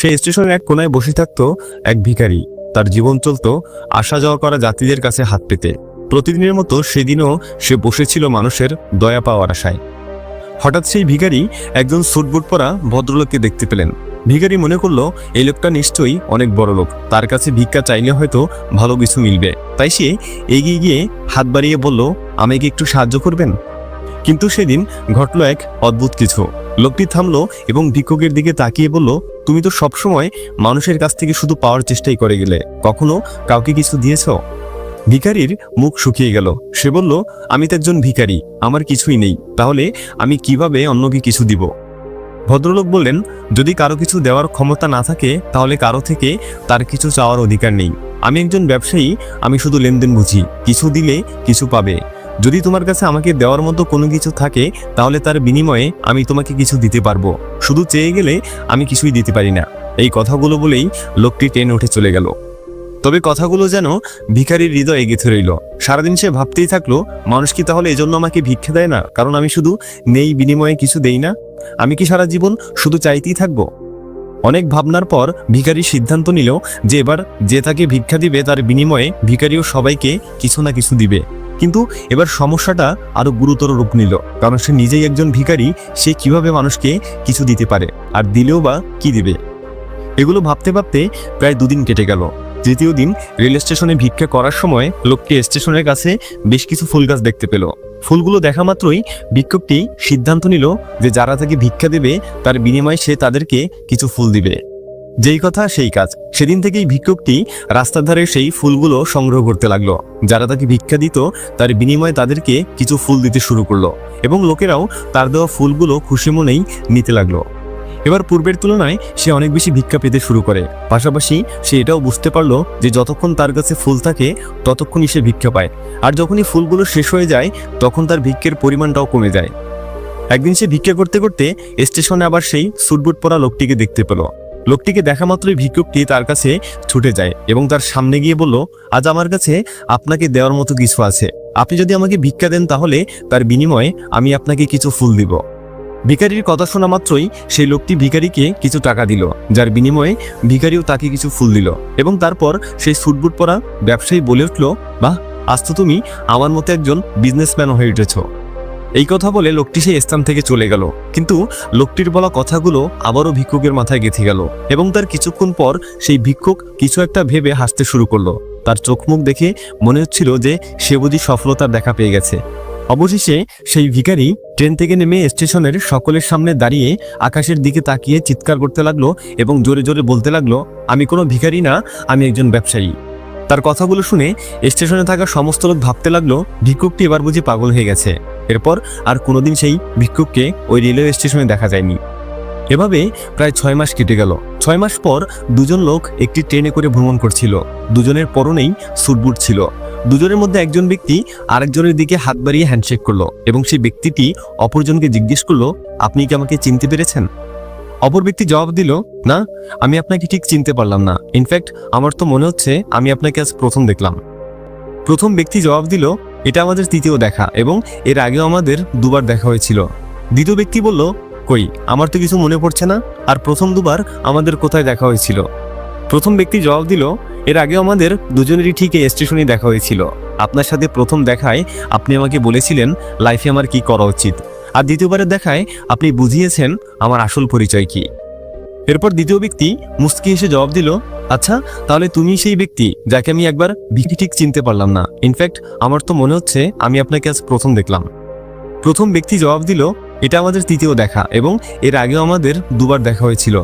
সেই স্টেশনের এক কোনায় বসে থাকতো এক ভিখারি। তার জীবন চলত আসা যাওয়া করা যাত্রীদের কাছে হাত পেতে। প্রতিদিনের মতো সেদিনও সে বসেছিল মানুষের দয়া পাওয়ার আশায়। হঠাৎ সেই ভিখারি একজন স্যুটবুট পরা ভদ্রলোককে দেখতে পেলেন। ভিখারি মনে করলো এই লোকটা নিশ্চয়ই অনেক বড় লোক, তার কাছে ভিক্ষা চাইলে হয়তো ভালো কিছু মিলবে। তাই সে এগিয়ে গিয়ে হাত বাড়িয়ে বলল, আমাকে একটু সাহায্য করবেন? কিন্তু সেদিন ঘটল এক অদ্ভুত কিছু। লোকটি থামলো এবং ভিক্ষুকের দিকে তাকিয়ে বলল, তুমি তো সবসময় মানুষের কাছ থেকে শুধু পাওয়ার চেষ্টাই করে গেলে, কখনো কাউকে কিছু দিয়েছ? ভিখারির মুখ শুকিয়ে গেল। সে বলল, আমি তো একজন ভিখারি, আমার কিছুই নেই, তাহলে আমি কিভাবে অন্যকে কিছু দিব? ভদ্রলোক বললেন, যদি কারো কিছু দেওয়ার ক্ষমতা না থাকে তাহলে কারো থেকে তার কিছু চাওয়ার অধিকার নেই। আমি একজন ব্যবসায়ী, আমি শুধু লেনদেন বুঝি, কিছু দিলে কিছু পাবে। যদি তোমার কাছে আমাকে দেওয়ার মতো কোনো কিছু থাকে তাহলে তার বিনিময়ে আমি তোমাকে কিছু দিতে পারবো। শুধু চেয়ে গেলে আমি কিছুই দিতে পারি না। এই কথাগুলো বলেই লোকটি ট্রেনে উঠে চলে গেল। তবে কথাগুলো যেন ভিখারির হৃদয়ে গেঁথে রইল। সারাদিন সে ভাবতেই থাকলো, মানুষ কি তাহলে এজন্য আমাকে ভিক্ষা দেয় না কারণ আমি শুধু নেই, বিনিময়ে কিছু দেই না? আমি কি সারা জীবন শুধু চাইতেই থাকবো? অনেক ভাবনার পর ভিখারি সিদ্ধান্ত নিল যে এবার যে তাকে ভিক্ষা দিবে তার বিনিময়ে ভিখারিও সবাইকে কিছু না কিছু দিবে। কিন্তু এবার সমস্যাটা আরো গুরুতর রূপ নিল, কারণ সে নিজেই একজন ভিখারি। সে কিভাবে মানুষকে কিছু দিতে পারে, আর দিলেও বা কি দিবে? এগুলো ভাবতে ভাবতে প্রায় 2 দিন কেটে গেল। তৃতীয় দিন রেল স্টেশনে ভিক্ষা করার সময় লোকটি স্টেশনের কাছে বেশ কিছু ফুল গাছ দেখতে পেল। ফুলগুলো দেখা মাত্রই ভিক্ষুকটি সিদ্ধান্ত নিল যে যারা তাকে ভিক্ষা দেবে তার বিনিময়ে সে তাদেরকে কিছু ফুল দিবে। যেই কথা সেই কাজ। সেদিন থেকেই ভিক্ষুকটি রাস্তার ধারে সেই ফুলগুলো সংগ্রহ করতে লাগলো। যারা তাকে ভিক্ষা দিত তার বিনিময়ে তাদেরকে কিছু ফুল দিতে শুরু করলো, এবং লোকেরাও তার দেওয়া ফুলগুলো খুশি মনেই নিতে লাগলো। এবার পূর্বের তুলনায় সে অনেক বেশি ভিক্ষা পেতে শুরু করে। পাশাপাশি সে এটাও বুঝতে পারলো যে যতক্ষণ তার কাছে ফুল থাকে ততক্ষণই সে ভিক্ষা পায়, আর যখনই ফুলগুলো শেষ হয়ে যায় তখন তার ভিক্ষের পরিমাণটাও কমে যায়। একদিন সে ভিক্ষা করতে করতে স্টেশনে আবার সেই স্যুটবুট পরা লোকটিকে দেখতে পেল। লোকটিকে দেখা মাত্রই ভিক্ষুকটি তার কাছে ছুটে যায় এবং তার সামনে গিয়ে বলল, আজ আমার কাছে আপনাকে দেওয়ার মতো কিছু আছে। আপনি যদি আমাকে ভিক্ষা দেন তাহলে তার বিনিময়ে আমি আপনাকে কিছু ফুল দিব। ভিখারির কথা শোনা মাত্রই সেই লোকটি ভিখারিকে কিছু টাকা দিল, যার বিনিময়ে ভিখারিও তাকে কিছু ফুল দিল। এবং তারপর সেই স্যুটবুট পরা ব্যবসায়ী বলে উঠল, বাহ, আজ তো তুমি আমার মতো একজন বিজনেসম্যান হয়ে উঠেছ। এই কথা বলে লোকটি সেই স্থান থেকে চলে গেল। কিন্তু লোকটির বলা কথাগুলো আবারও ভিক্ষুকের মাথায় গেঁথে গেল, এবং তার কিছুক্ষণ পর সেই ভিক্ষুক কিছু একটা ভেবে হাসতে শুরু করলো। তার চোখ মুখ দেখে মনে হচ্ছিল যে সে বুঝি সফলতার দেখা পেয়ে গেছে। অবশেষে সেই ভিখারি ট্রেন থেকে নেমে স্টেশনের সকলের সামনে দাঁড়িয়ে আকাশের দিকে তাকিয়ে চিৎকার করতে লাগলো এবং জোরে জোরে বলতে লাগলো, আমি কোনো ভিখারি না, আমি একজন ব্যবসায়ী। তার কথাগুলো শুনে স্টেশনে থাকা সমস্ত লোক ভাবতে লাগলো, ভিক্ষুকটি এবার বুঝি পাগল হয়ে গেছে। এরপর আর কোনোদিন সেই ভিক্ষুককে ওই রেলওয়ে স্টেশনে দেখা যায়নি। এভাবে প্রায় 6 মাস কেটে গেল। 6 মাস পর দুজন লোক একটি ট্রেনে করে ভ্রমণ করছিল। দুজনের পরনেই স্যুটবুট ছিল। দুজনের মধ্যে একজন ব্যক্তি আরেকজনের দিকে হাত বাড়িয়ে হ্যান্ডশেক করলো, এবং সেই ব্যক্তিটি অপরজনকে জিজ্ঞেস করলো, আপনি কি আমাকে চিনতে পেরেছেন? অপর ব্যক্তি জবাব দিল, না, আমি আপনাকে ঠিক চিনতে পারলাম না। ইনফ্যাক্ট আমার তো মনে হচ্ছে আমি আপনাকে আজ প্রথম দেখলাম। প্রথম ব্যক্তি জবাব দিল, এটা আমাদের তৃতীয় দেখা, এবং এর আগেও আমাদের 2বার দেখা হয়েছিল। দ্বিতীয় ব্যক্তি বলল, কই, আমার তো কিছু মনে পড়ছে না, আর প্রথম 2বার আমাদের কোথায় দেখা হয়েছিল? প্রথম ব্যক্তি জবাব দিল, এর আগেও আমাদের দুজনেরই ঠিক এই স্টেশনে দেখা হয়েছিল। আপনার সাথে প্রথম দেখায় আপনি আমাকে বলেছিলেন লাইফে আমার কি করা উচিত, আর দ্বিতীয়বারের দেখায় আপনি বুঝিয়েছেন আমার আসল পরিচয় কি। এরপর দ্বিতীয় ব্যক্তি মুস্কি এসে জবাব দিল, আচ্ছা, তাহলে তুমি সেই ব্যক্তি যাকে আমি একবার ঠিক চিনতে পারলাম না। ইনফ্যাক্ট আমার তো মনে হচ্ছে আমি আপনাকে আজ প্রথম দেখলাম। প্রথম ব্যক্তি জবাব দিল, এটা আমাদের তৃতীয় দেখা, এবং এর আগেও আমাদের 2বার দেখা হয়েছিল।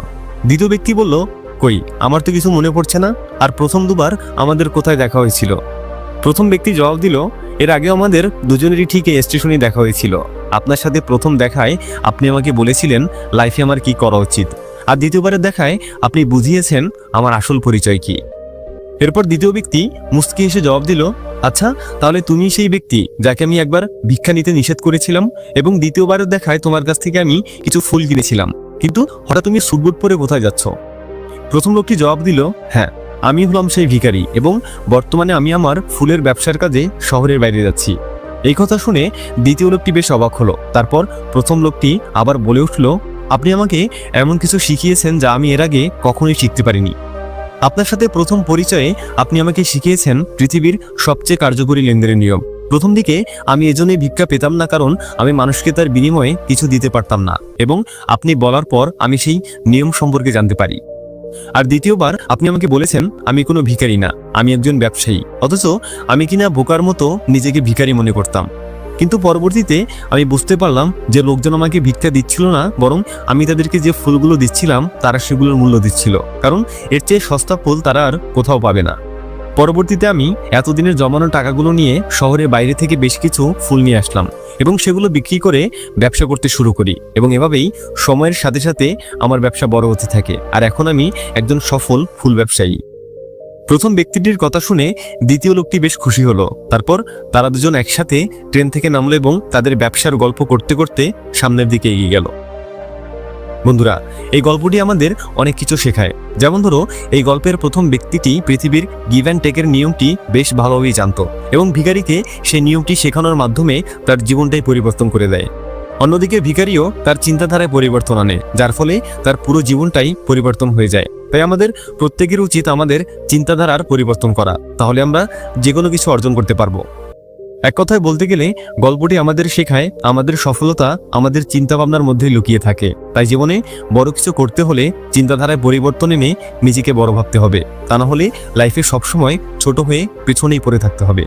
দ্বিতীয় ব্যক্তি বলল, কই, আমার তো কিছু মনে পড়ছে না, আর প্রথম 2বার আমাদের কোথায় দেখা হয়েছিল? প্রথম ব্যক্তি জবাব দিল, এর আগেও আমাদের দুজনেরই ঠিক এই স্টেশনে দেখা হয়েছিল। আপনার সাথে প্রথম দেখায় আপনি আমাকে বলেছিলেন লাইফে আমার কি করা উচিত, আর দ্বিতীয়বারের দেখায় আপনি বুঝিয়েছেন আমার আসল পরিচয় কি। এরপর দ্বিতীয় ব্যক্তি মুস্কি এসে জবাব দিল, আচ্ছা, তাহলে তুমি সেই ব্যক্তি যাকে আমি একবার ভিক্ষা নিতে নিষেধ করেছিলাম, এবং দ্বিতীয়বারের দেখায় তোমার কাছ থেকে আমি কিছু ফুল কিনেছিলাম, কিন্তু হঠাৎ তুমি স্যুটবুট পরে কোথায় যাচ্ছ? প্রথম লোকটি জবাব দিল, হ্যাঁ, আমি হলাম সেই ভিখারি, এবং বর্তমানে আমি আমার ফুলের ব্যবসার কাজে শহরের বাইরে যাচ্ছি। এই কথা শুনে দ্বিতীয় লোকটি বেশ অবাক হলো। তারপর প্রথম লোকটি আবার বলে উঠল, আপনি আমাকে এমন কিছু শিখিয়েছেন যা আমি এর আগে কখনোই শিখতে পারিনি। আপনার সাথে প্রথম পরিচয়ে আপনি আমাকে শিখিয়েছেন পৃথিবীর সবচেয়ে কার্যকরী লেনদেনের নিয়ম। প্রথম দিকে আমি এজন্যই ভিক্ষা পেতাম না, কারণ আমি মানুষকে তার বিনিময়ে কিছু দিতে পারতাম না, এবং আপনি বলার পর আমি সেই নিয়ম সম্পর্কে জানতে পারি। আর দ্বিতীয়বার আপনি আমাকে বলেছেন আমি কোনো ভিখারি না, আমি একজন ব্যবসায়ী, অথচ আমি কিনা বোকার মতো নিজেকে ভিখারি মনে করতাম। কিন্তু পরবর্তীতে আমি বুঝতে পারলাম যে লোকজন আমাকে ভিক্ষা দিচ্ছিল না, বরং আমি তাদেরকে যে ফুলগুলো দিচ্ছিলাম তারা সেগুলোর মূল্য দিচ্ছিল, কারণ এর চেয়ে সস্তা ফুল তারা আর কোথাও পাবে না। পরবর্তীতে আমি এতদিনের জমানো টাকাগুলো নিয়ে শহরের বাইরে থেকে বেশ কিছু ফুল নিয়ে আসলাম এবং সেগুলো বিক্রি করে ব্যবসা করতে শুরু করি, এবং এভাবেই সময়ের সাথে সাথে আমার ব্যবসা বড় হতে থাকে, আর এখন আমি একজন সফল ফুল ব্যবসায়ী। প্রথম ব্যক্তিটির কথা শুনে দ্বিতীয় লোকটি বেশ খুশি হলো। তারপর তারা দুজন একসাথে ট্রেন থেকে নামলো এবং তাদের ব্যবসার গল্প করতে করতে সামনের দিকে এগিয়ে গেল। বন্ধুরা, এই গল্পটি আমাদের অনেক কিছু শেখায়। যেমন ধরো, এই গল্পের প্রথম ব্যক্তিটি পৃথিবীর গিভ অ্যান্ড টেকের নিয়মটি বেশ ভালোভাবেই জানত, এবং ভিখারিকে সেই নিয়মটি শেখানোর মাধ্যমে তার জীবনটাই পরিবর্তন করে দেয়। অন্যদিকে ভিখারিও তার চিন্তাধারায় পরিবর্তন আনে, যার ফলে তার পুরো জীবনটাই পরিবর্তন হয়ে যায়। তাই আমাদের প্রত্যেকের উচিত আমাদের চিন্তাধারার পরিবর্তন করা, তাহলে আমরা যে কোনো কিছু অর্জন করতে পারবো। এক কথায় বলতে গেলে গল্পটি আমাদের শেখায় আমাদের সফলতা আমাদের চিন্তাভাবনার মধ্যে লুকিয়ে থাকে। তাই জীবনে বড় কিছু করতে হলে চিন্তাধারায় পরিবর্তন এনে নিজেকে বড় ভাবতে হবে, তা না হলে লাইফে সবসময় ছোট হয়ে পেছনেই পড়ে থাকতে হবে।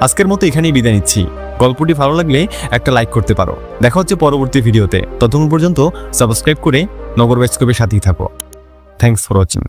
আজকের মতো এখানেই বিদায় নিচ্ছি। গল্পটি ভালো লাগলে একটা লাইক করতে পারো। দেখা হচ্ছে পরবর্তী ভিডিওতে। ততক্ষণ পর্যন্ত সাবস্ক্রাইব করে নগর বাইস্কোপের সাথেই থাকো। Thanks for watching.